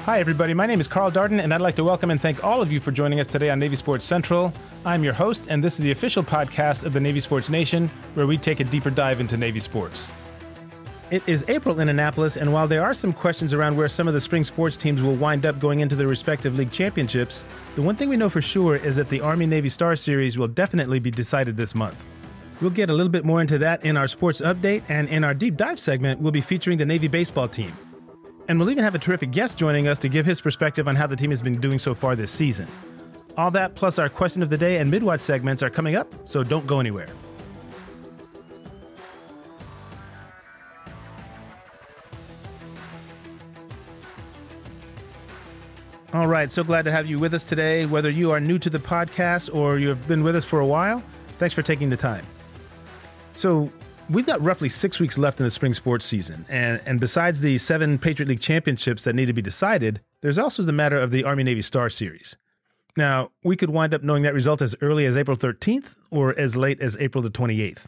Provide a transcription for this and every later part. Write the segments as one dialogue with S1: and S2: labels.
S1: Hi, everybody. My name is Carl Darden, and I'd like to welcome and thank all of you for joining us today on Navy Sports Central. I'm your host, and this is the official podcast of the Navy Sports Nation, where we take a deeper dive into Navy sports. It is April in Annapolis, and while there are some questions around where some of the spring sports teams will wind up going into their respective league championships, the one thing we know for sure is that the Army-Navy Star Series will definitely be decided this month. We'll get a little bit more into that in our sports update, and in our deep dive segment, we'll be featuring the Navy baseball team. And we'll even have a terrific guest joining us to give his perspective on how the team has been doing so far this season. All that plus our question of the day and midwatch segments are coming up, so don't go anywhere. All right, so glad to have you with us today. Whether you are new to the podcast or you have been with us for a while, thanks for taking the time. So, we've got roughly 6 weeks left in the spring sports season, and besides the 7 Patriot League championships that need to be decided, there's also the matter of the Army-Navy Star Series. Now, we could wind up knowing that result as early as April 13th or as late as April the 28th.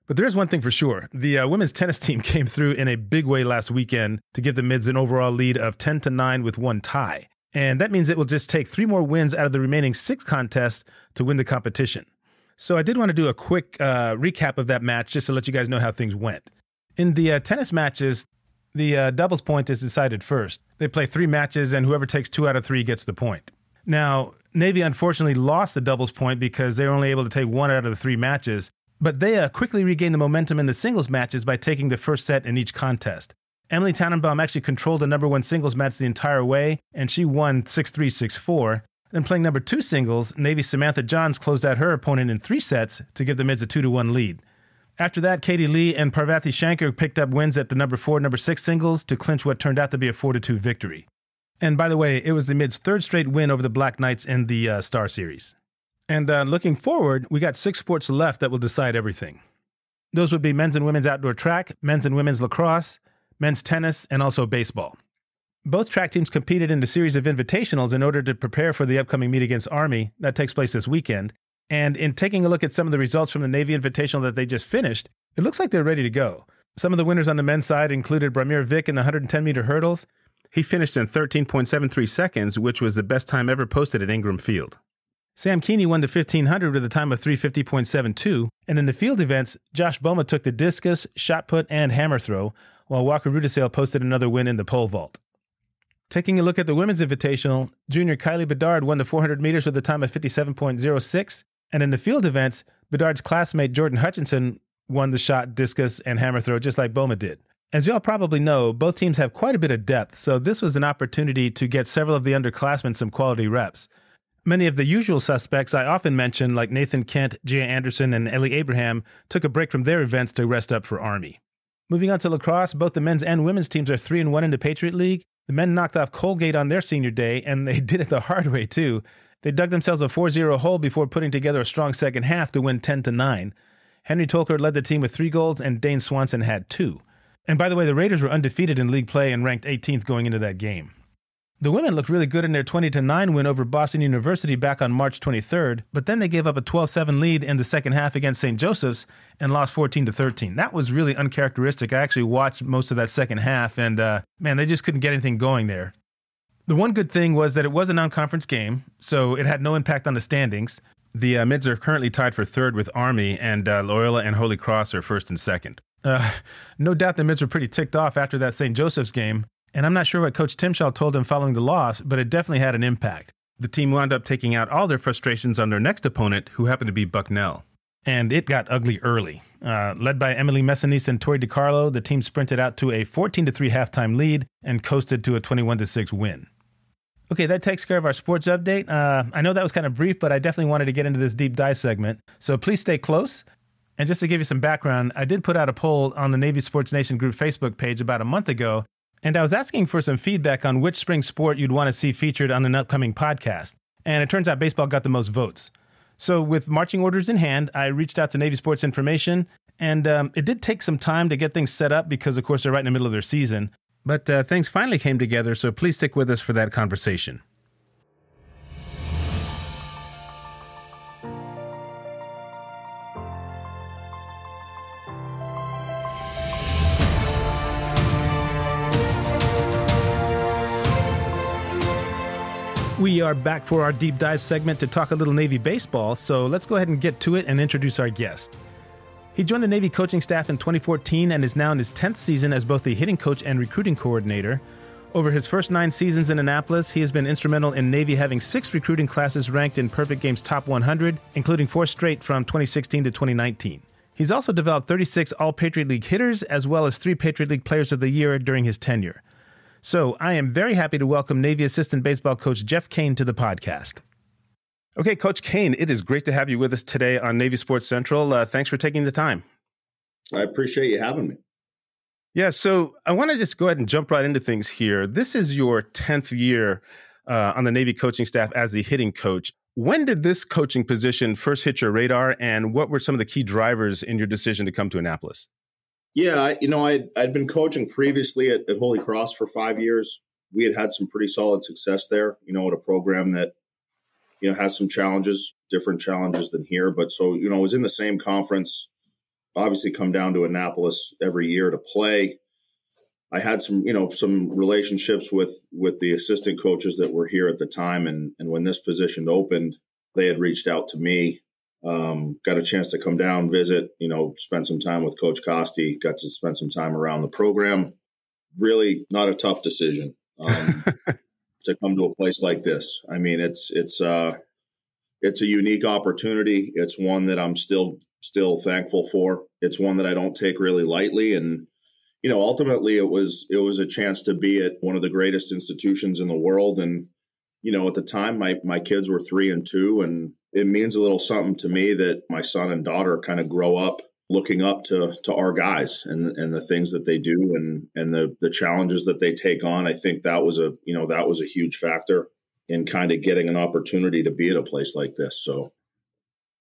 S1: But there's one thing for sure. The women's tennis team came through in a big way last weekend to give the Mids an overall lead of 10-9 with one tie. And that means it will just take 3 more wins out of the remaining 6 contests to win the competition. So I did want to do a quick recap of that match just to let you guys know how things went. In the tennis matches, the doubles point is decided first. They play 3 matches, and whoever takes 2 out of 3 gets the point. Now, Navy unfortunately lost the doubles point because they were only able to take 1 out of the 3 matches, but they quickly regained the momentum in the singles matches by taking the first set in each contest. Emily Tannenbaum actually controlled the number 1 singles match the entire way, and she won 6-3, 6-4. Then playing number 2 singles, Navy's Samantha Johns closed out her opponent in 3 sets to give the Mids a 2-1 lead. After that, Katie Lee and Parvati Shankar picked up wins at the number 4, number 6 singles to clinch what turned out to be a 4-2 victory. And by the way, it was the Mids' 3rd straight win over the Black Knights in the Star Series. And looking forward, we got 6 sports left that will decide everything. Those would be men's and women's outdoor track, men's and women's lacrosse, men's tennis, and also baseball. Both track teams competed in a series of invitationals in order to prepare for the upcoming meet against Army that takes place this weekend. And in taking a look at some of the results from the Navy Invitational that they just finished, it looks like they're ready to go. Some of the winners on the men's side included Bramir Vick in the 110-meter hurdles. He finished in 13.73 seconds, which was the best time ever posted at Ingram Field. Sam Keeney won the 1500 with a time of 350.72. And in the field events, Josh Boma took the discus, shot put, and hammer throw, while Walker Rudisale posted another win in the pole vault. Taking a look at the women's invitational, junior Kylie Bedard won the 400 meters with a time of 57.06, and in the field events, Bedard's classmate Jordan Hutchinson won the shot, discus, and hammer throw just like Boma did. As you all probably know, both teams have quite a bit of depth, so this was an opportunity to get several of the underclassmen some quality reps. Many of the usual suspects I often mention, like Nathan Kent, Jay Anderson, and Ellie Abraham, took a break from their events to rest up for Army. Moving on to lacrosse, both the men's and women's teams are 3-1 in the Patriot League. The men knocked off Colgate on their senior day, and they did it the hard way, too. They dug themselves a 4-0 hole before putting together a strong second half to win 10-9. Henry Tolker led the team with 3 goals, and Dane Swanson had 2. And by the way, the Raiders were undefeated in league play and ranked 18th going into that game. The women looked really good in their 20-9 win over Boston University back on March 23rd, but then they gave up a 12-7 lead in the second half against St. Joseph's and lost 14-13. That was really uncharacteristic. I actually watched most of that second half, and man, they just couldn't get anything going there. The one good thing was that it was a non-conference game, so it had no impact on the standings. The Mids are currently tied for 3rd with Army, and Loyola and Holy Cross are 1st and 2nd. No doubt the Mids were pretty ticked off after that St. Joseph's game. And I'm not sure what Coach Timshaw told them following the loss, but it definitely had an impact. The team wound up taking out all their frustrations on their next opponent, who happened to be Bucknell. And it got ugly early. Led by Emily Messinese and Tori DiCarlo, the team sprinted out to a 14-3 halftime lead and coasted to a 21-6 win. Okay, that takes care of our sports update. I know that was kind of brief, but I definitely wanted to get into this deep dive segment. So please stay close. And just to give you some background, I did put out a poll on the Navy Sports Nation group Facebook page about a month ago, and I was asking for some feedback on which spring sport you'd want to see featured on an upcoming podcast. And it turns out baseball got the most votes. So with marching orders in hand, I reached out to Navy Sports Information, and it did take some time to get things set up because, of course, they're right in the middle of their season. But things finally came together, so please stick with us for that conversation. We are back for our deep dive segment to talk a little Navy baseball, so let's go ahead and get to it and introduce our guest. He joined the Navy coaching staff in 2014 and is now in his 10th season as both the hitting coach and recruiting coordinator. Over his first 9 seasons in Annapolis, he has been instrumental in Navy having 6 recruiting classes ranked in Perfect Game's top 100, including 4 straight from 2016 to 2019. He's also developed 36 All-Patriot League hitters, as well as 3 Patriot League Players of the Year during his tenure. So I am very happy to welcome Navy Assistant Baseball Coach Jeff Kane to the podcast. Okay, Coach Kane, it is great to have you with us today on Navy Sports Central. Thanks for taking the time.
S2: I appreciate you having me.
S1: Yeah, so I want to just go ahead and jump right into things here. This is your 10th year on the Navy coaching staff as the hitting coach. When did this coaching position first hit your radar, and what were some of the key drivers in your decision to come to Annapolis?
S2: Yeah, I'd been coaching previously at Holy Cross for 5 years. We had some pretty solid success there, at a program that, has some challenges, different challenges than here. But so, I was in the same conference, obviously come down to Annapolis every year to play. I had some relationships with the assistant coaches that were here at the time. And when this position opened, they had reached out to me. Got a chance to come down, visit, spend some time with Coach Costi, got to spend some time around the program. Really not a tough decision to come to a place like this. I mean, it's a unique opportunity. It's one that I'm still thankful for. It's one that I don't take really lightly. And, ultimately it was a chance to be at one of the greatest institutions in the world. And, at the time my kids were 3 and 2, and it means a little something to me that my son and daughter kind of grow up looking up to our guys and the things that they do and the challenges that they take on. I think that was a huge factor in kind of getting an opportunity to be at a place like this. So,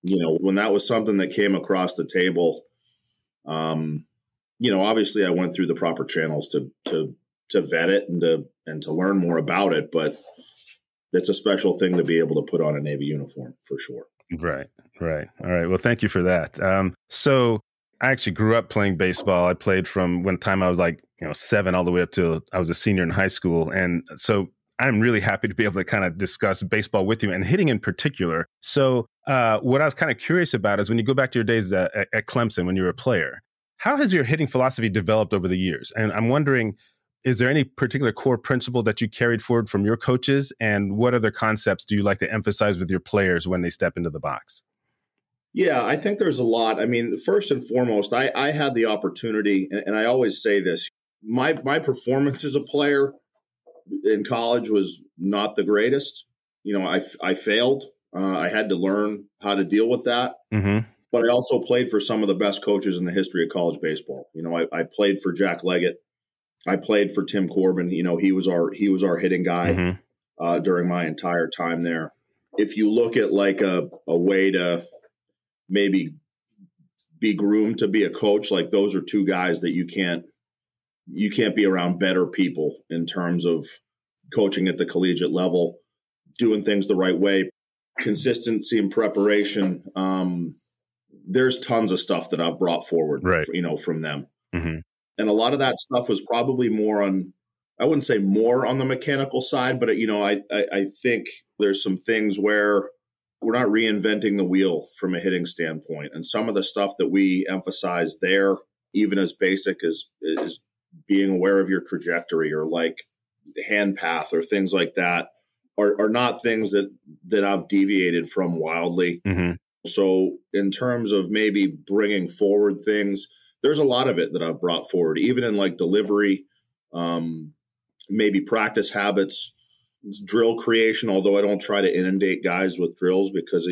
S2: when that was something that came across the table, obviously I went through the proper channels to vet it and to learn more about it, but it's a special thing to be able to put on a Navy uniform for sure.
S1: Right. All right. Well, thank you for that. So I actually grew up playing baseball. I played from when time I was 7 all the way up to I was a senior in high school. And so I'm really happy to be able to kind of discuss baseball with you and hitting in particular. So what I was kind of curious about is when you go back to your days at Clemson, when you were a player, how has your hitting philosophy developed over the years? And I'm wondering, is there any particular core principle that you carried forward from your coaches? And what other concepts do you like to emphasize with your players when they step into the box?
S2: Yeah, I think there's a lot. I mean, first and foremost, I had the opportunity, and I always say this, my performance as a player in college was not the greatest. I failed. I had to learn how to deal with that. Mm-hmm. But I also played for some of the best coaches in the history of college baseball. I played for Jack Leggett. I played for Tim Corbin. He was our hitting guy mm-hmm. During my entire time there. If you look at like a way to maybe be groomed to be a coach, like those are 2 guys that you can't be around better people in terms of coaching at the collegiate level, doing things the right way, consistency and preparation. There's tons of stuff that I've brought forward, right. From them. Mm-hmm. And a lot of that stuff was probably more on, I wouldn't say more on the mechanical side, but, I think there's some things where we're not reinventing the wheel from a hitting standpoint. And some of the stuff that we emphasize there, even as basic as being aware of your trajectory or like hand path or things like that are not things that I've deviated from wildly. Mm-hmm. So in terms of maybe bringing forward things, there's a lot of it that I've brought forward, even in like delivery, maybe practice habits, drill creation, although I don't try to inundate guys with drills because,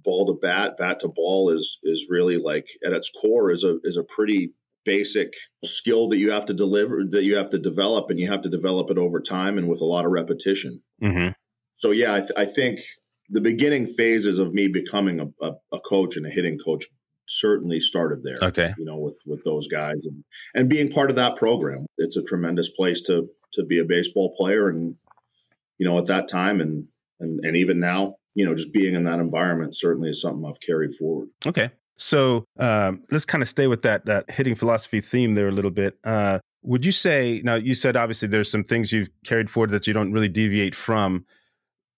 S2: ball to bat to ball is really like at its core is a pretty basic skill that you have to develop, and you have to develop it over time and with a lot of repetition. Mm-hmm. So, yeah, I think the beginning phases of me becoming a coach and a hitting coach certainly started there. Okay. With those guys and being part of that program. It's a tremendous place to be a baseball player. And, at that time and even now, just being in that environment certainly is something I've carried forward.
S1: Okay. So let's kind of stay with that hitting philosophy theme there a little bit. Would you say, now you said obviously there's some things you've carried forward that you don't really deviate from.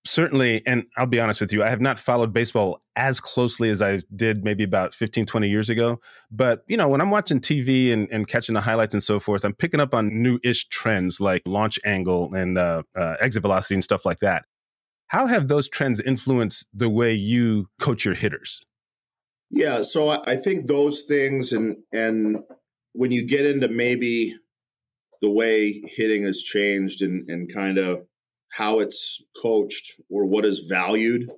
S1: Certainly, and I'll be honest with you, I have not followed baseball as closely as I did maybe about 15, 20 years ago. But, when I'm watching TV and catching the highlights and so forth, I'm picking up on new-ish trends like launch angle and exit velocity and stuff like that. How have those trends influenced the way you coach your hitters?
S2: Yeah, so I think those things, and when you get into maybe the way hitting has changed and kind of how it's coached or what is valued,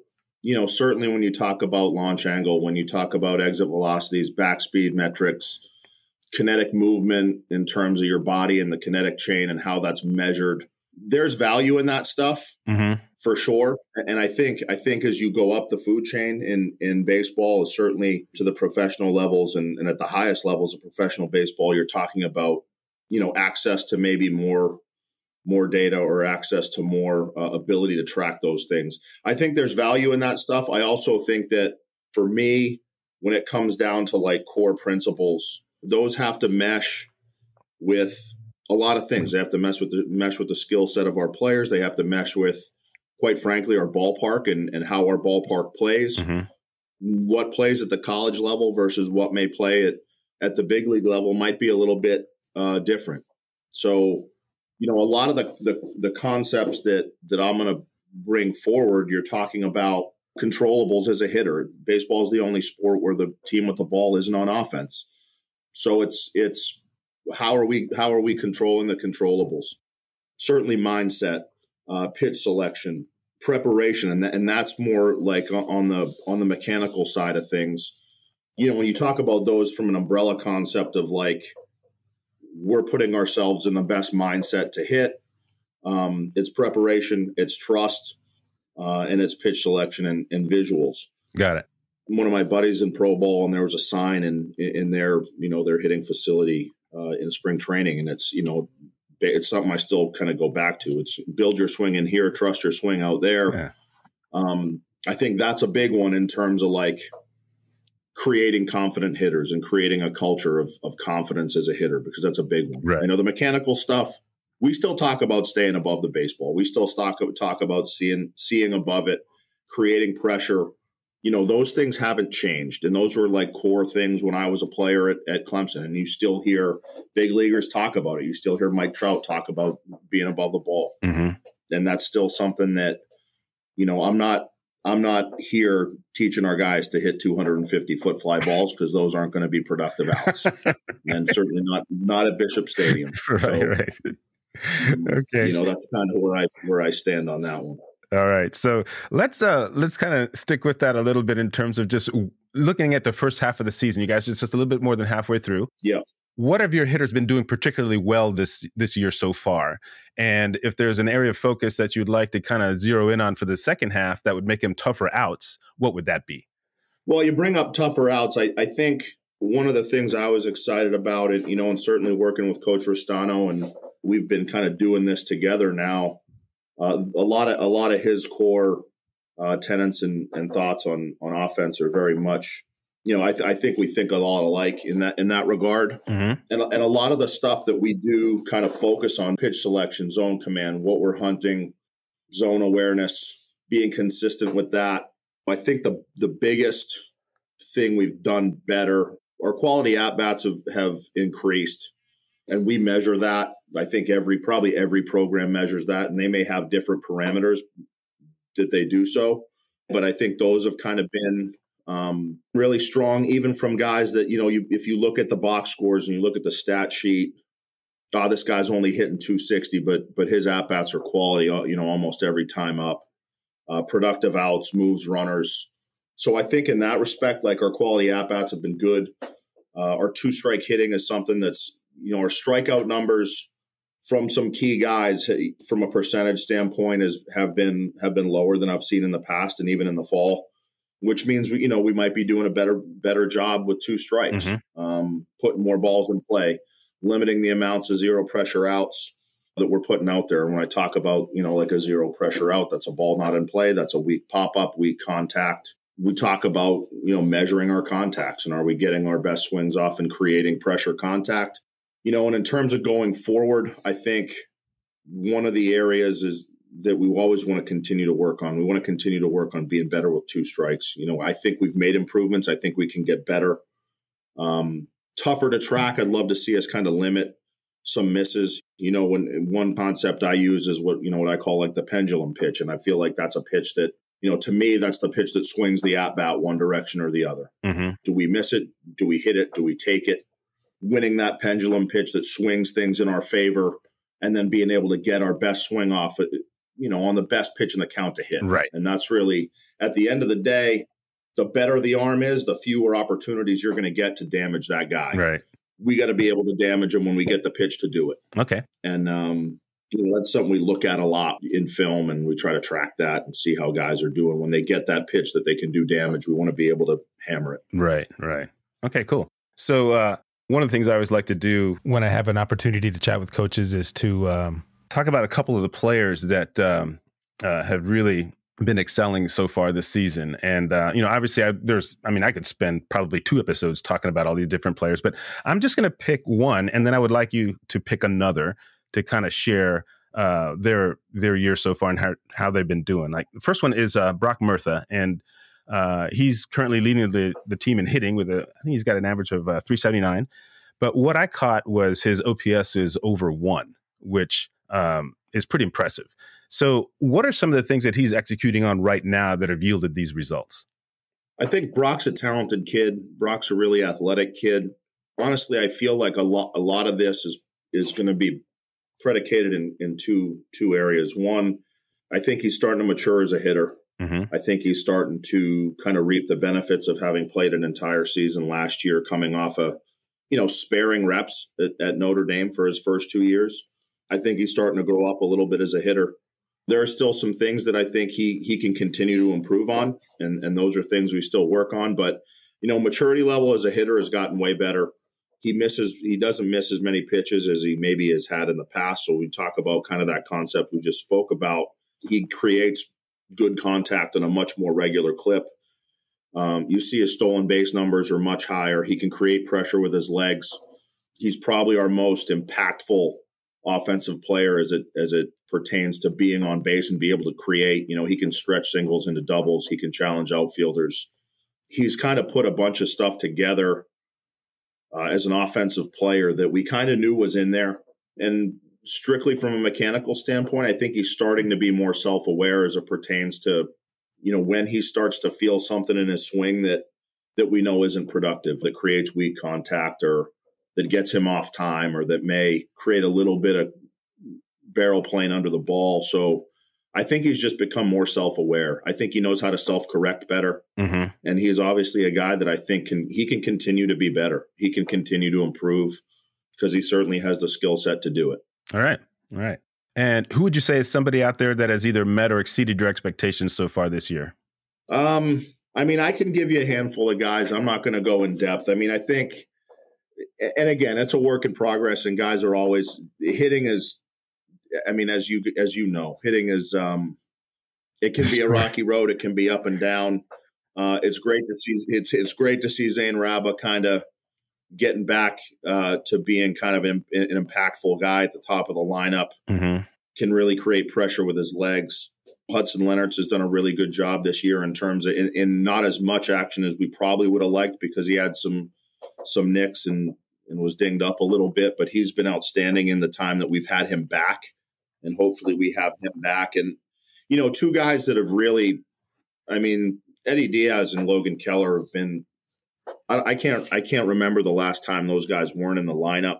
S2: certainly when you talk about launch angle, when you talk about exit velocities, back speed metrics, kinetic movement in terms of your body and the kinetic chain and how that's measured, there's value in that stuff.
S1: Mm-hmm.
S2: For sure. And I think as you go up the food chain in baseball, certainly to the professional levels and at the highest levels of professional baseball, you're talking about, access to maybe more data or access to more ability to track those things. I think there's value in that stuff. I also think that for me, when it comes down to like core principles, those have to mesh with a lot of things. They have to mesh with the skill set of our players. They have to mesh with, quite frankly, our ballpark and how our ballpark plays, what plays at the college level versus what may play at the big league level might be a little bit different. So, a lot of the concepts that I'm going to bring forward, you're talking about controllables as a hitter. Baseball is the only sport where the team with the ball isn't on offense. So it's how are we controlling the controllables? Certainly mindset, pitch selection, preparation, and that's more like on the mechanical side of things. When you talk about those from an umbrella concept of like we're putting ourselves in the best mindset to hit, it's preparation, it's trust, and it's pitch selection and visuals.
S1: Got it.
S2: One of my buddies in pro ball, and there was a sign in their their hitting facility in spring training, and it's it's something I still kind of go back to. It's build your swing in here, trust your swing out there. Yeah. I think that's a big one in terms of like creating confident hitters and creating a culture of confidence as a hitter, because that's a big one.
S1: Right.
S2: The mechanical stuff, we still talk about staying above the baseball. We still talk about seeing above it, creating pressure. Those things haven't changed. And those were like core things when I was a player at Clemson. And you still hear big leaguers talk about it. You still hear Mike Trout talk about being above the ball. Mm-hmm. And that's still something that, I'm not here teaching our guys to hit 250-foot fly balls, because those aren't going to be productive outs. And certainly not at Bishop Stadium.
S1: Right. Okay.
S2: That's kind of where I stand on that one.
S1: All right. So let's kind of stick with that a little bit in terms of just looking at the first half of the season. You guys are just a little bit more than halfway through.
S2: Yeah.
S1: What have your hitters been doing particularly well this year so far? And if there's an area of focus that you'd like to kind of zero in on for the second half that would make them tougher outs, what would that be?
S2: Well, you bring up tougher outs. I think one of the things I was excited about it, and certainly working with Coach Restano, and we've been kind of doing this together now. A lot of his core tenets and thoughts on offense are very much, I think we think a lot alike in that regard. Mm-hmm. And a lot of the stuff that we do kind of focus on pitch selection, zone command, what we're hunting, zone awareness, being consistent with that. I think the biggest thing we've done better, our quality at-bats have increased. And we measure that. I think probably every program measures that, and they may have different parameters that they do so. But I think those have kind of been really strong, even from guys that, if you look at the box scores and you look at the stat sheet, this guy's only hitting 260, but his at-bats are quality, almost every time up. Productive outs, moves, runners. So I think in that respect, like our quality at-bats have been good. Our two-strike hitting is something that's, our strikeout numbers from some key guys from a percentage standpoint have been lower than I've seen in the past and even in the fall, which means we might be doing a better job with two strikes, mm-hmm. Putting more balls in play, limiting the amounts of zero pressure outs that we're putting out there. And when I talk about, like a zero pressure out, that's a ball not in play. That's a weak pop-up, weak contact. We talk about, measuring our contacts and are we getting our best swings off and creating pressure contact? And in terms of going forward, I think one of the areas is that we always want to continue to work on. We want to continue to work on being better with two strikes. I think we've made improvements. I think we can get better. Tougher to track. I'd love to see us kind of limit some misses. When one concept I use is what I call like the pendulum pitch. And I feel like that's a pitch that, to me, that's the pitch that swings the at-bat one direction or the other.
S1: Mm-hmm.
S2: Do we miss it? Do we hit it? Do we take it? Winning that pendulum pitch that swings things in our favor, and then being able to get our best swing off, on the best pitch in the count to hit.
S1: Right.
S2: And that's really, at the end of the day, the better the arm is, the fewer opportunities you're going to get to damage that guy.
S1: Right.
S2: We got to be able to damage him when we get the pitch to do it.
S1: Okay.
S2: And that's something we look at a lot in film, and we try to track that and see how guys are doing when they get that pitch that they can do damage. We want to be able to hammer it.
S1: Right. Okay, cool. So one of the things I always like to do when I have an opportunity to chat with coaches is to talk about a couple of the players that have really been excelling so far this season. And, obviously I could spend probably 2 episodes talking about all these different players, but I'm just going to pick one. And then I would like you to pick another to kind of share their year so far and how they've been doing. Like the first one is Brock Murtha, and he's currently leading the team in hitting I think he's got an average of 379. But what I caught was his OPS is over 1, which is pretty impressive. So what are some of the things that he's executing on right now that have yielded these results?
S2: I think Brock's a talented kid. Brock's a really athletic kid. Honestly, I feel like a lot of this is going to be predicated in two areas. One, I think he's starting to mature as a hitter.
S1: Mm-hmm.
S2: I think he's starting to kind of reap the benefits of having played an entire season last year, coming off sparing reps at Notre Dame for his first 2 years. I think he's starting to grow up a little bit as a hitter. There are still some things that I think he can continue to improve on, and those are things we still work on. But, maturity level as a hitter has gotten way better. He doesn't miss as many pitches as he maybe has had in the past. So we talk about kind of that concept we just spoke about. He creates good contact on a much more regular clip. You see his stolen base numbers are much higher. He can create pressure with his legs. He's probably our most impactful offensive player as it pertains to being on base and be able to create. He can stretch singles into doubles. He can challenge outfielders. He's kind of put a bunch of stuff together as an offensive player that we kind of knew was in there. And strictly from a mechanical standpoint, I think he's starting to be more self-aware as it pertains to, when he starts to feel something in his swing that we know isn't productive, that creates weak contact or that gets him off time or that may create a little bit of barrel plane under the ball. So I think he's just become more self-aware. I think he knows how to self-correct better.
S1: Mm-hmm.
S2: And he's obviously a guy that I think can continue to be better. He can continue to improve because he certainly has the skill set to do it.
S1: All right. And who would you say is somebody out there that has either met or exceeded your expectations so far this year?
S2: I can give you a handful of guys. I'm not going to go in depth. I think, and again, it's a work in progress, and guys are always hitting is, as you know, hitting is, it can be a rocky road. It can be up and down. It's great to see Zane Rabba kind of getting back to being kind of an impactful guy at the top of the lineup.
S1: Mm-hmm.
S2: Can really create pressure with his legs. Hudson Leonard's has done a really good job this year in terms of in not as much action as we probably would have liked because he had some nicks and was dinged up a little bit, but he's been outstanding in the time that we've had him back, and hopefully we have him back. And, two guys that have really, Eddie Diaz and Logan Keller have been, I can't remember the last time those guys weren't in the lineup.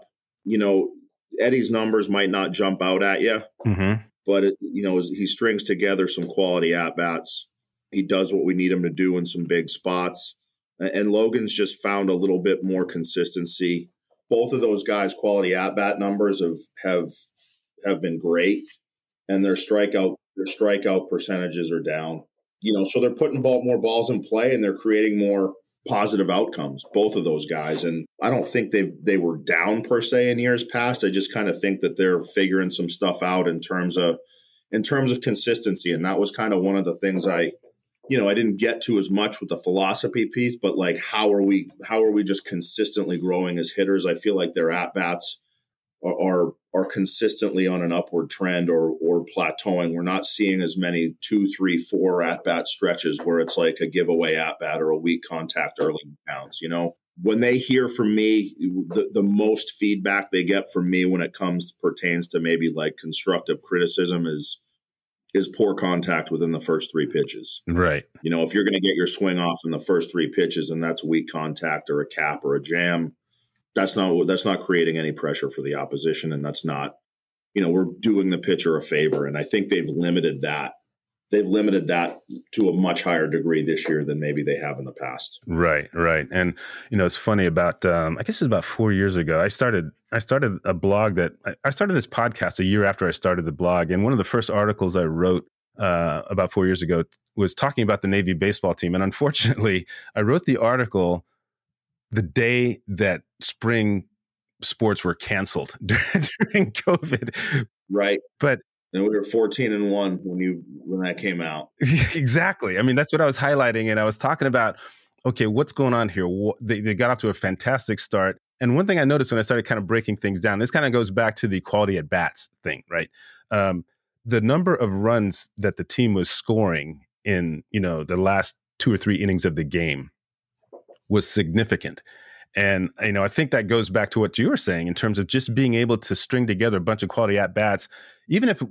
S2: Eddie's numbers might not jump out at you,
S1: mm-hmm.
S2: but he strings together some quality at-bats. He does what we need him to do in some big spots. And Logan's just found a little bit more consistency. Both of those guys' quality at-bat numbers have been great, and their strikeout percentages are down. So they're putting more balls in play, and they're creating more positive outcomes, both of those guys. And I don't think they were down per se in years past. I just kind of think that they're figuring some stuff out in terms of consistency. And that was kind of one of the things I didn't get to as much with the philosophy piece, but like, how are we just consistently growing as hitters? I feel like their at-bats are consistently on an upward trend or plateauing. We're not seeing as many 2, 3, 4 at-bat stretches where it's like a giveaway at-bat or a weak contact early bounce. When they hear from me, the most feedback they get from me when it pertains to maybe like constructive criticism is poor contact within the first 3 pitches.
S1: Right.
S2: If you're going to get your swing off in the first 3 pitches and that's weak contact or a cap or a jam, that's not creating any pressure for the opposition. And that's not, we're doing the pitcher a favor. And I think they've limited that. They've limited that to a much higher degree this year than maybe they have in the past.
S1: Right. And, it's funny about, I guess it's about 4 years ago, I started a blog I started this podcast a year after I started the blog. And one of the first articles I wrote about 4 years ago was talking about the Navy baseball team. And unfortunately, I wrote the article the day that spring sports were canceled during COVID.
S2: Right.
S1: But
S2: and we were 14-1 when that came out.
S1: Exactly. I mean, that's what I was highlighting. And I was talking about, okay, what's going on here? They got off to a fantastic start. And one thing I noticed when I started kind of breaking things down, this kind of goes back to the quality at bats thing, right? The number of runs that the team was scoring in, the last 2 or 3 innings of the game was significant. And, I think that goes back to what you were saying in terms of just being able to string together a bunch of quality at-bats, even if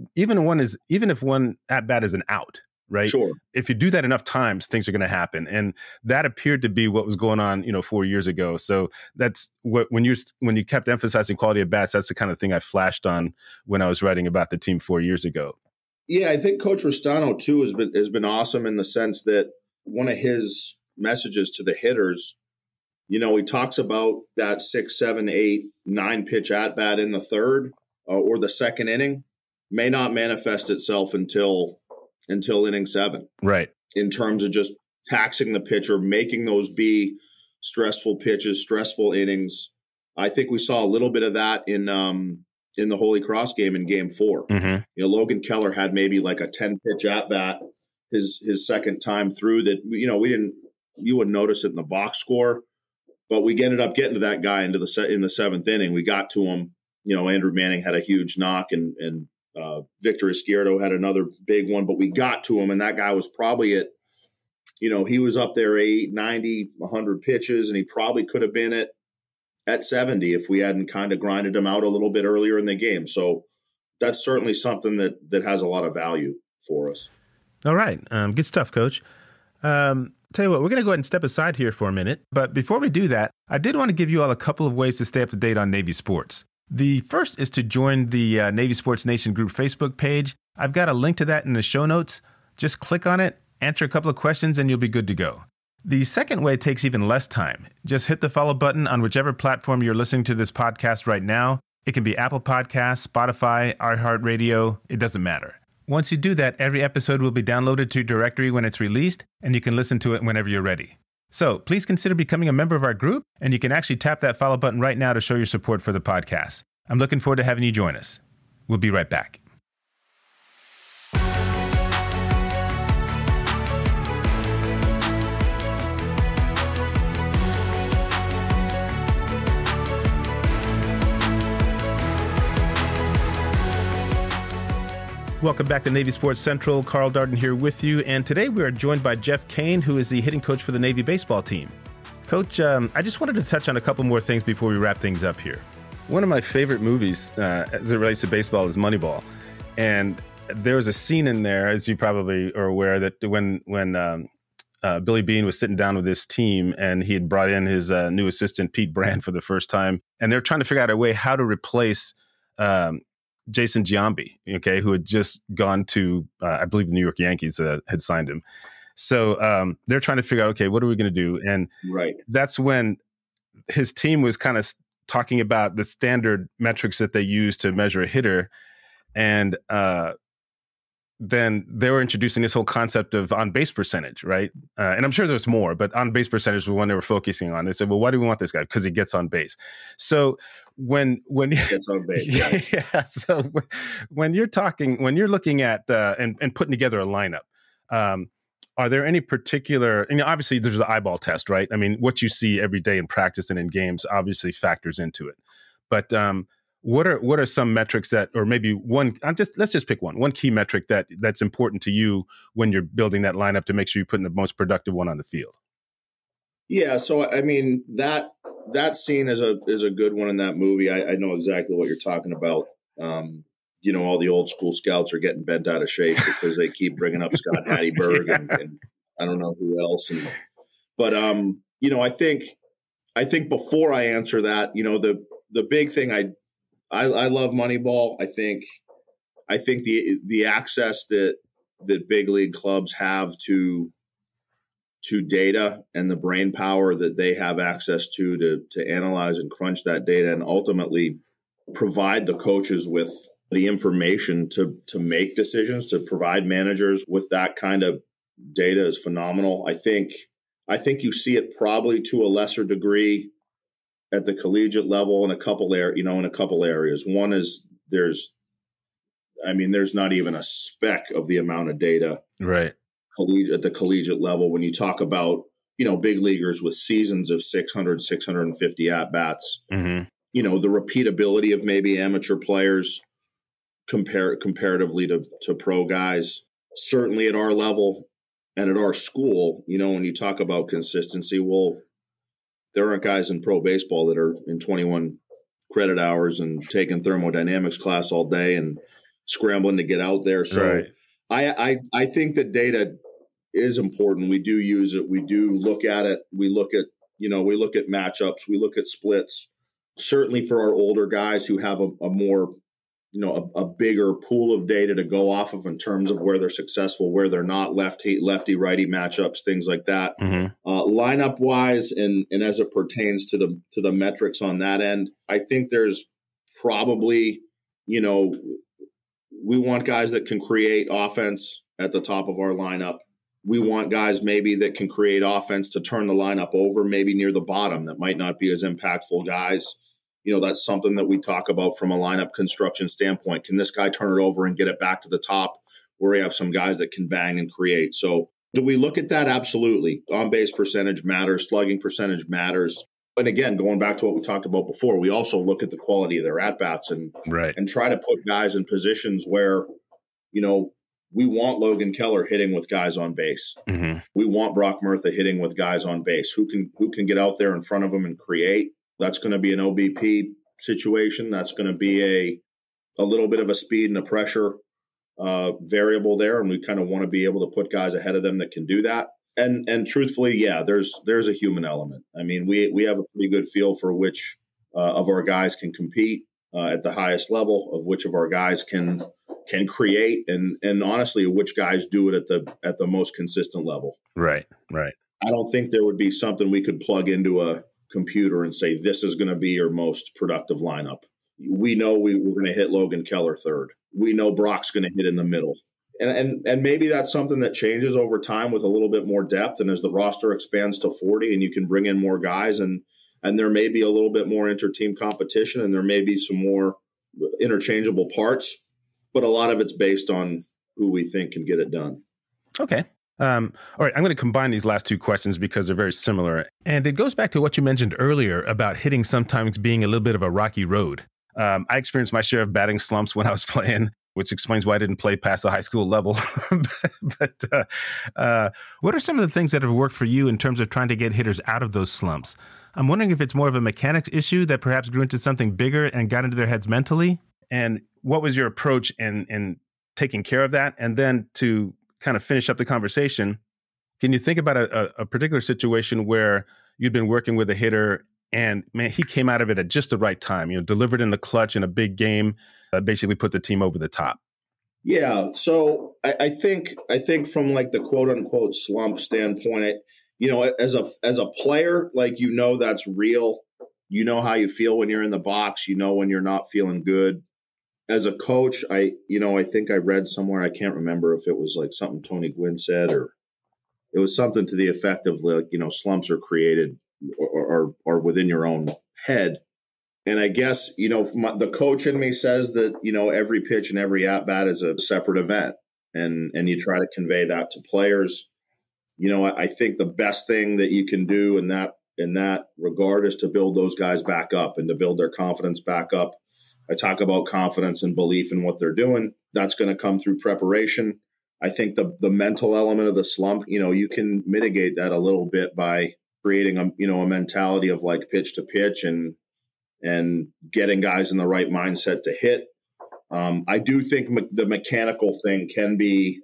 S1: one at-bat is an out, right?
S2: Sure.
S1: If you do that enough times, things are going to happen. And that appeared to be what was going on, 4 years ago. So that's when you kept emphasizing quality at-bats, that's the kind of thing I flashed on when I was writing about the team 4 years ago.
S2: Yeah, I think Coach Restano, too, has been awesome in the sense that one of his messages to the hitters, he talks about that 6, 7, 8, 9 pitch at bat in the third or the second inning may not manifest itself until inning 7.
S1: Right.
S2: In terms of just taxing the pitcher, making those be stressful pitches, stressful innings. I think we saw a little bit of that in the Holy Cross game in Game 4.
S1: Mm-hmm.
S2: Logan Keller had maybe like a 10 pitch at bat his second time through that. You wouldn't notice it in the box score. But we ended up getting to that guy in the 7th inning. We got to him. Andrew Manning had a huge knock, and Victor Izquierdo had another big one. But we got to him, and that guy was probably at, he was up there 80, 90, 100 pitches, and he probably could have been at 70 if we hadn't kind of grinded him out a little bit earlier in the game. So that's certainly something that has a lot of value for us.
S1: All right. Good stuff, Coach. Tell you what, we're going to go ahead and step aside here for a minute. But before we do that, I did want to give you all a couple of ways to stay up to date on Navy sports. The first is to join the Navy Sports Nation group Facebook page. I've got a link to that in the show notes. Just click on it, answer a couple of questions, and you'll be good to go. The second way takes even less time. Just hit the follow button on whichever platform you're listening to this podcast right now. It can be Apple Podcasts, Spotify, iHeartRadio. It doesn't matter. Once you do that, every episode will be downloaded to your directory when it's released, and you can listen to it whenever you're ready. So please consider becoming a member of our group, and you can actually tap that follow button right now to show your support for the podcast. I'm looking forward to having you join us. We'll be right back. Welcome back to Navy Sports Central. Carl Darden here with you. And today we are joined by Jeff Kane, who is the hitting coach for the Navy baseball team. Coach, I just wanted to touch on a couple more things before we wrap things up here. One of my favorite movies as it relates to baseball is Moneyball. And there was a scene in there, as you probably are aware, that when Billy Beane was sitting down with this team and he had brought in his new assistant, Pete Brand, for the first time. And they're trying to figure out a way how to replace Jason Giambi, okay, who had just gone to, I believe, the New York Yankees had signed him. So they're trying to figure out, okay, what are we going to do? And that's when his team was kind of talking about the standard metrics that they use to measure a hitter. And then they were introducing this whole concept of on-base percentage, right? And I'm sure there's more, but on-base percentage was one they were focusing on. They said, well, why do we want this guy? Because he gets on base. So when he
S2: gets on base,
S1: yeah. So when you're looking at and putting together a lineup, are there any particular, obviously there's the eyeball test, right? I mean, what you see every day in practice and in games obviously factors into it. But what are some metrics that, or maybe one, let's just pick one key metric that's important to you when you're building that lineup to make sure you're putting the most productive one on the field?
S2: Yeah. So, I mean, that scene is a good one in that movie. I know exactly what you're talking about. All the old school scouts are getting bent out of shape because they keep bringing up Scott Hatteberg and I don't know who else. But I think before I answer that, the big thing, I love Moneyball. I think the access that big league clubs have to data and the brain power that they have access to analyze and crunch that data and ultimately provide the coaches with the information to make decisions, to provide managers with that kind of data is phenomenal. I think you see it probably to a lesser degree at the collegiate level in a couple areas. One is there's not even a speck of the amount of data
S1: right
S2: at the collegiate level when you talk about big leaguers with seasons of 650 at bats.
S1: Mm-hmm.
S2: The repeatability of maybe amateur players comparatively to pro guys. Certainly at our level and at our school, when you talk about consistency, well, there aren't guys in pro baseball that are in 21 credit hours and taking thermodynamics class all day and scrambling to get out there. So right. I think that data is important. We do use it. We do look at it. We look at matchups. We look at splits. Certainly for our older guys who have a more, a bigger pool of data to go off of in terms of where they're successful, where they're not, lefty righty matchups, things like that.
S1: Mm-hmm.
S2: Lineup wise, and as it pertains to the metrics on that end, I think there's probably, we want guys that can create offense at the top of our lineup. We want guys maybe that can create offense to turn the lineup over, maybe near the bottom, that might not be as impactful guys. That's something that we talk about from a lineup construction standpoint. Can this guy turn it over and get it back to the top where we have some guys that can bang and create? So do we look at that? Absolutely. On-base percentage matters. Slugging percentage matters. And again, going back to what we talked about before, we also look at the quality of their at-bats and try to put guys in positions where, we want Logan Keller hitting with guys on base.
S1: Mm-hmm.
S2: We want Brock Murtha hitting with guys on base who can get out there in front of them and create. That's going to be an OBP situation. That's going to be a little bit of a speed and a pressure variable there, and we kind of want to be able to put guys ahead of them that can do that. And truthfully, yeah, there's a human element. I mean, we have a pretty good feel for which of our guys can compete at the highest level, of which of our guys can create, and honestly, which guys do it at the most consistent level.
S1: Right.
S2: I don't think there would be something we could plug into a computer and say, this is going to be your most productive lineup. We know we're going to hit Logan Keller third. We know Brock's going to hit in the middle. And maybe that's something that changes over time with a little bit more depth. And as the roster expands to 40 and you can bring in more guys and there may be a little bit more inter-team competition and there may be some more interchangeable parts, but a lot of it's based on who we think can get it done.
S1: Okay. All right, I'm going to combine these last two questions because they're very similar. And it goes back to what you mentioned earlier about hitting sometimes being a little bit of a rocky road. I experienced my share of batting slumps when I was playing, which explains why I didn't play past the high school level. But what are some of the things that have worked for you in terms of trying to get hitters out of those slumps? I'm wondering if it's more of a mechanics issue that perhaps grew into something bigger and got into their heads mentally. And what was your approach in taking care of that? And then to kind of finish up the conversation, can you think about a particular situation where you'd been working with a hitter and, man, he came out of it at just the right time, delivered in the clutch in a big game, basically put the team over the top?
S2: Yeah. So I think from like the quote unquote slump standpoint, as a player, like, that's real. How you feel when you're in the box, when you're not feeling good. As a coach, I think I read somewhere, I can't remember if it was like something Tony Gwynn said, or it was something to the effect of like, slumps are created or within your own head. And I guess, the coach in me says that, every pitch and every at-bat is a separate event. And you try to convey that to players. I think the best thing that you can do in that regard is to build those guys back up and to build their confidence back up. I talk about confidence and belief in what they're doing. That's going to come through preparation. I think the mental element of the slump, you can mitigate that a little bit by creating a mentality of like pitch to pitch and getting guys in the right mindset to hit. I do think the mechanical thing can be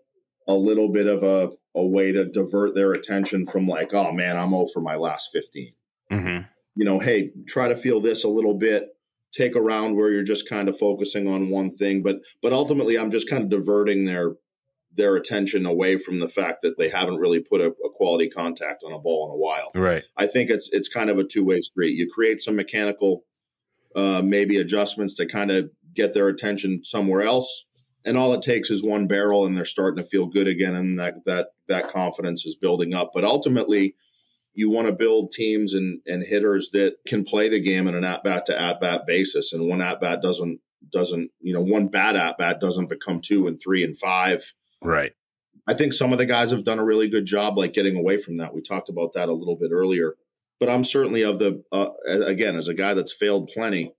S2: a little bit of a way to divert their attention from like, oh man, I'm 0 for my last 15. Mm-hmm. Hey, try to feel this a little bit. Take a round where you're just kind of focusing on one thing, but ultimately I'm just kind of diverting their attention away from the fact that they haven't really put a quality contact on a ball in a while.
S1: Right.
S2: I think it's kind of a two-way street. You create some mechanical maybe adjustments to kind of get their attention somewhere else, and all it takes is one barrel and they're starting to feel good again, and that confidence is building up. But ultimately, you want to build teams and hitters that can play the game on an at-bat to at-bat basis, and one at-bat doesn't one bad at-bat doesn't become 2 and 3 and 5.
S1: Right.
S2: I think some of the guys have done a really good job, like getting away from that. We talked about that a little bit earlier, but I'm certainly of the, again, as a guy that's failed plenty,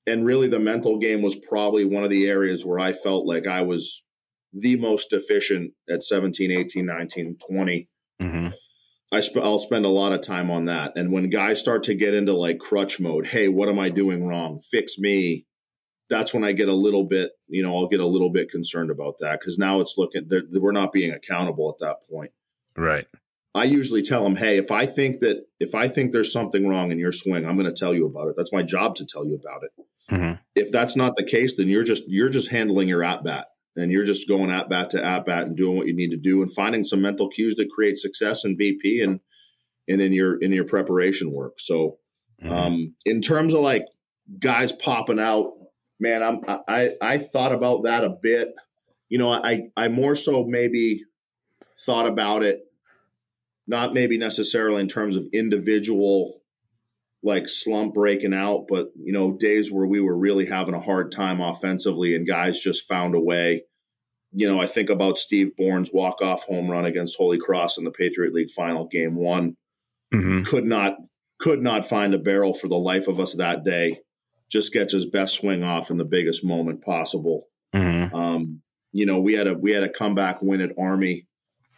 S2: and really the mental game was probably one of the areas where I felt like I was the most deficient at 17, 18, 19, 20. Mm-hmm. I'll spend a lot of time on that. And when guys start to get into like crutch mode, hey, what am I doing wrong? Fix me. That's when I get a little bit, I'll get a little bit concerned about that, because now it's we're not being accountable at that point.
S1: Right.
S2: I usually tell them, hey, if I think there's something wrong in your swing, I'm going to tell you about it. That's my job to tell you about it. Mm-hmm. If that's not the case, then you're just handling your at bat, and you're just going at bat to at bat and doing what you need to do and finding some mental cues that create success in VP and in your preparation work. So, in terms of like guys popping out, man, I thought about that a bit. I more so maybe thought about it, not maybe necessarily in terms of individual like slump breaking out, but days where we were really having a hard time offensively and guys just found a way. I think about Steve Bourne's walk-off home run against Holy Cross in the Patriot League final, game 1. Mm-hmm. Could not find a barrel for the life of us that day. Just gets his best swing off in the biggest moment possible. Mm-hmm. We had a comeback win at Army.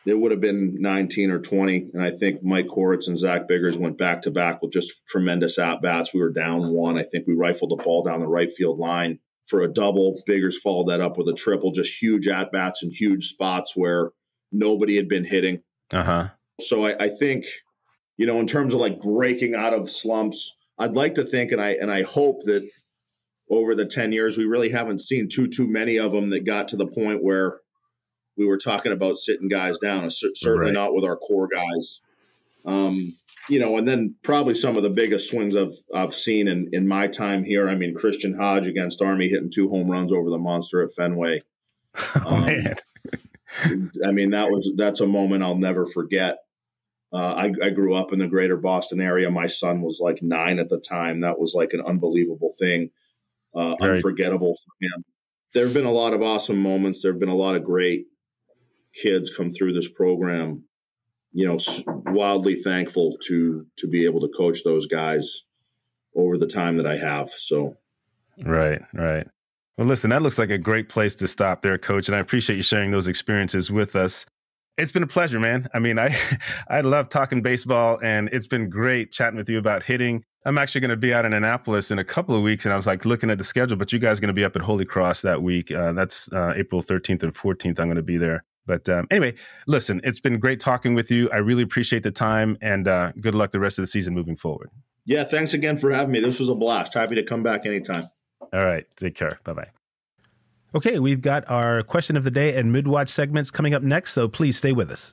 S2: It would have been 19 or 20, and I think Mike Koritz and Zach Biggers went back to back with just tremendous at bats. We were down 1. I think we rifled the ball down the right field line for a double. Biggers followed that up with a triple. Just huge at bats and huge spots where nobody had been hitting. So I think, in terms of like breaking out of slumps, I'd like to think, and I hope that over the 10 years, we really haven't seen too many of them that got to the point where we were talking about sitting guys down. Certainly not with our core guys. And then probably some of the biggest swings I've seen in my time here. I mean, Christian Hodge against Army hitting 2 home runs over the monster at Fenway. Man. I mean, that's a moment I'll never forget. I grew up in the greater Boston area. My son was like 9 at the time. That was like an unbelievable thing, unforgettable for him. There have been a lot of awesome moments. There have been a lot of great kids come through this program. Wildly thankful to be able to coach those guys over the time that I have. So, right.
S1: Well, listen, that looks like a great place to stop there, Coach. And I appreciate you sharing those experiences with us. It's been a pleasure, man. I mean, I love talking baseball, and it's been great chatting with you about hitting. I'm actually going to be out in Annapolis in a couple of weeks, and I was like looking at the schedule, but you guys are going to be up at Holy Cross that week. That's April 13th and 14th. I'm going to be there. But anyway, listen, it's been great talking with you. I really appreciate the time, and good luck the rest of the season moving forward.
S2: Yeah, thanks again for having me. This was a blast. Happy to come back anytime.
S1: All right. Take care. Bye-bye. Okay, we've got our question of the day and mid-watch segments coming up next, so please stay with us.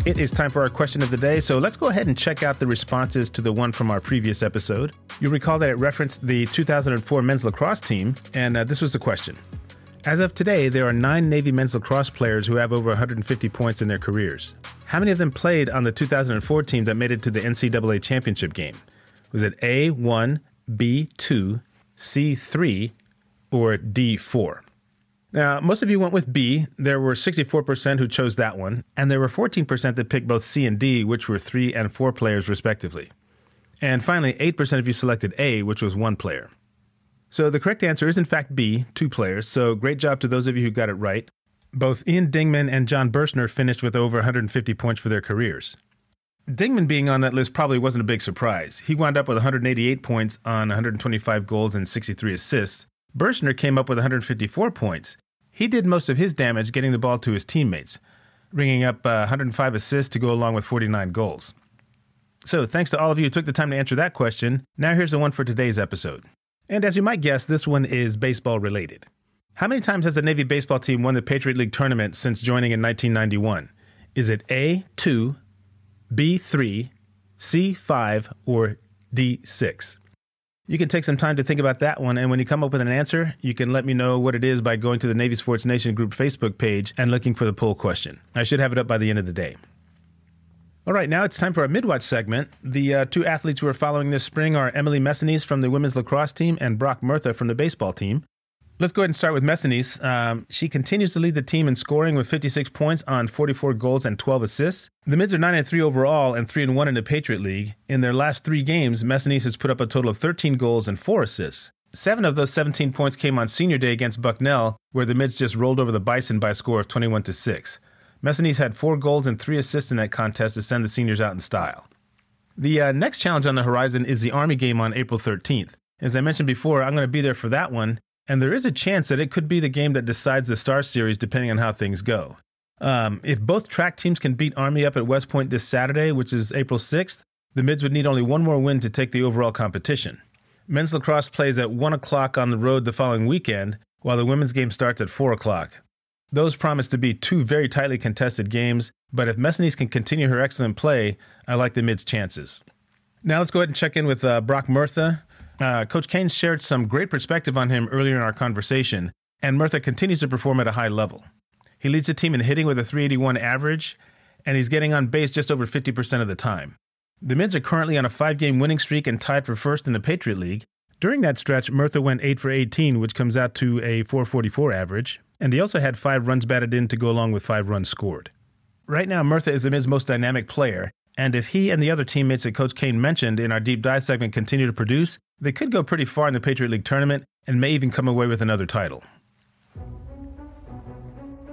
S1: It is time for our question of the day, so let's go ahead and check out the responses to the one from our previous episode. You'll recall that it referenced the 2004 men's lacrosse team, and this was the question. As of today, there are 9 Navy men's lacrosse players who have over 150 points in their careers. How many of them played on the 2004 team that made it to the NCAA championship game? Was it A, 1, B, 2, C3, or D4? Now, most of you went with B. There were 64% who chose that one, and there were 14% that picked both C and D, which were 3 and 4 players respectively. And finally, 8% of you selected A, which was 1 player. So the correct answer is in fact B, 2 players, so great job to those of you who got it right. Both Ian Dingman and John Burstner finished with over 150 points for their careers. Dingman being on that list probably wasn't a big surprise. He wound up with 188 points on 125 goals and 63 assists. Burstner came up with 154 points. He did most of his damage getting the ball to his teammates, ringing up 105 assists to go along with 49 goals. So thanks to all of you who took the time to answer that question. Now here's the one for today's episode. And as you might guess, this one is baseball related. How many times has the Navy baseball team won the Patriot League tournament since joining in 1991? Is it A, 2, B, 3, C, 5, or D, 6? You can take some time to think about that one, and when you come up with an answer, you can let me know what it is by going to the Navy Sports Nation group Facebook page and looking for the poll question. I should have it up by the end of the day. All right, now it's time for our Midwatch segment. The 2 athletes we're following this spring are Emily Messinese from the women's lacrosse team and Brock Murtha from the baseball team. Let's go ahead and start with Messinese. She continues to lead the team in scoring with 56 points on 44 goals and 12 assists. The Mids are 9-3 overall and 3-1 in the Patriot League. In their last 3 games, Messinese has put up a total of 13 goals and 4 assists. 7 of those 17 points came on Senior Day against Bucknell, where the Mids just rolled over the Bison by a score of 21-6. Messinese had 4 goals and 3 assists in that contest to send the seniors out in style. The next challenge on the horizon is the Army game on April 13th. As I mentioned before, I'm going to be there for that one, and there is a chance that it could be the game that decides the Star Series depending on how things go. If both track teams can beat Army up at West Point this Saturday, which is April 6th, the Mids would need only 1 more win to take the overall competition. Men's lacrosse plays at 1 o'clock on the road the following weekend, while the women's game starts at 4 o'clock. Those promise to be 2 very tightly contested games, but if Messinese can continue her excellent play, I like the Mids' chances. Now let's go ahead and check in with Brock Murtha. Coach Kane shared some great perspective on him earlier in our conversation, and Murtha continues to perform at a high level. He leads the team in hitting with a .381 average, and he's getting on base just over 50% of the time. The Mids are currently on a 5-game winning streak and tied for first in the Patriot League. During that stretch, Murtha went 8 for 18, which comes out to a .444 average, and he also had 5 runs batted in to go along with 5 runs scored. Right now, Murtha is the Mids' most dynamic player, and if he and the other teammates that Coach Kane mentioned in our Deep Dive segment continue to produce, they could go pretty far in the Patriot League tournament and may even come away with another title.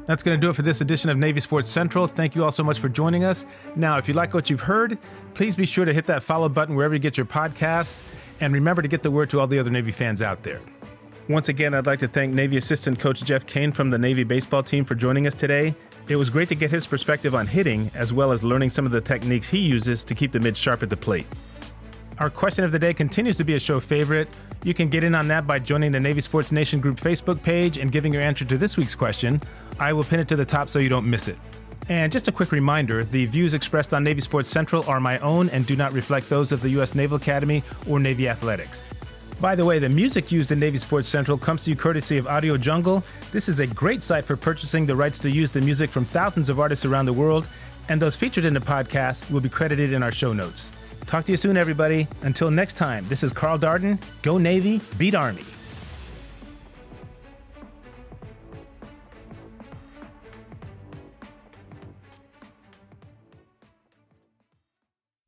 S1: That's going to do it for this edition of Navy Sports Central. Thank you all so much for joining us. Now, if you like what you've heard, please be sure to hit that follow button wherever you get your podcasts, and remember to get the word to all the other Navy fans out there. Once again, I'd like to thank Navy Assistant Coach Jeff Kane from the Navy baseball team for joining us today. It was great to get his perspective on hitting, as well as learning some of the techniques he uses to keep the Mids sharp at the plate. Our question of the day continues to be a show favorite. You can get in on that by joining the Navy Sports Nation group Facebook page and giving your answer to this week's question. I will pin it to the top so you don't miss it. And just a quick reminder, the views expressed on Navy Sports Central are my own and do not reflect those of the U.S. Naval Academy or Navy Athletics. By the way, the music used in Navy Sports Central comes to you courtesy of Audio Jungle. This is a great site for purchasing the rights to use the music from thousands of artists around the world, and those featured in the podcast will be credited in our show notes. Talk to you soon, everybody. Until next time, this is Carl Darden. Go Navy, beat Army.